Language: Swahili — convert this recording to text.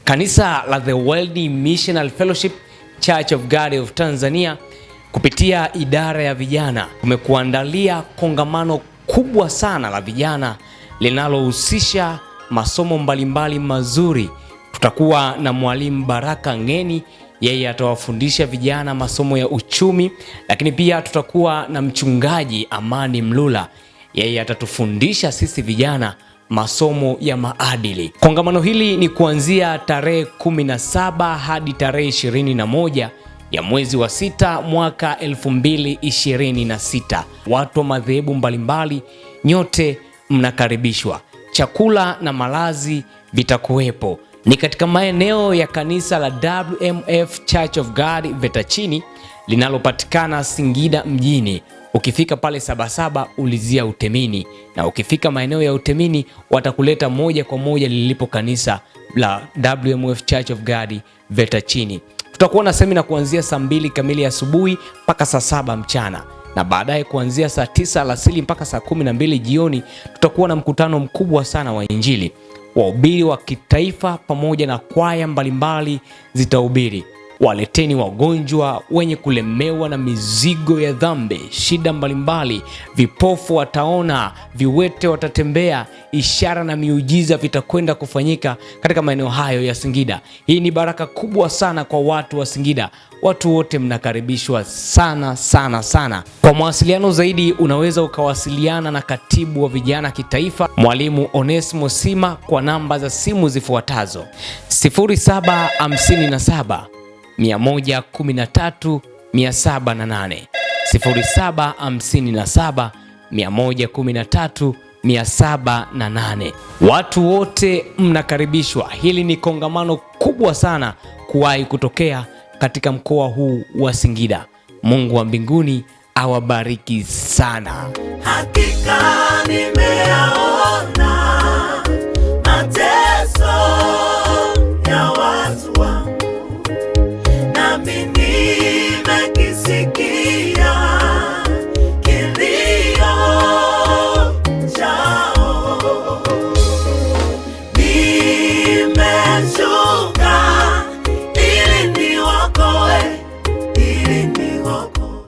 Kanisa la The World Missionary Fellowship Church of God of Tanzania kupitia idara ya vijana tumekuandalia kongamano kubwa sana la vijana linalohusisha masomo mbalimbali mazuri. Tutakuwa na mwalimu Baraka Ngeni, yeye atawafundisha vijana masomo ya uchumi, lakini pia tutakuwa na mchungaji Amani Mlula, yeye atatufundisha sisi vijana masomo ya maadili. Kongamano hili ni kuanzia tarehe 17 hadi tarehe 21 ya mwezi wa 6 mwaka 2026. Watu wa madhehebu mbalimbali nyote mnakaribishwa. Chakula na malazi vitakuwepo. Ni katika maeneo ya kanisa la WMF Church of God Vetachini linalopatikana Singida mjini. Ukifika pale Sabasaba ulizia Utemini, na ukifika maeneo ya Utemini watakuleta moja kwa moja lilipo kanisa la WMF Church of God Vetachini. Tutakuwa na semina kuanzia saa 2 kamili asubuhi mpaka saa 7 mchana, na baadaye kuanzia saa 9 alasiri mpaka saa 12 jioni tutakuwa na mkutano mkubwa sana wa Injili. Wahubiri wa kitaifa pamoja na kwaya mbalimbali zitahubiri. Waleteni wagonjwa, wenye kulemewa na mizigo ya dhambi, shida mbalimbali, vipofu wataona, viwete watatembea, ishara na miujiza vitakwenda kufanyika katika maeneo hayo ya Singida. Hii ni baraka kubwa sana kwa watu wa Singida. Watu wote mnakaribishwa sana sana sana. Kwa mawasiliano zaidi unaweza ukawasiliana na katibu wa vijana kitaifa Mwalimu Onesmo Sima kwa namba za simu zifuatazo: 0757 113 708, 0757 113 708. Watu wote mnakaribishwa. Hili ni kongamano kubwa sana kuwahi kutokea katika mkoa huu wa Singida. Mungu wa mbinguni awabariki sana. Hakika nimeona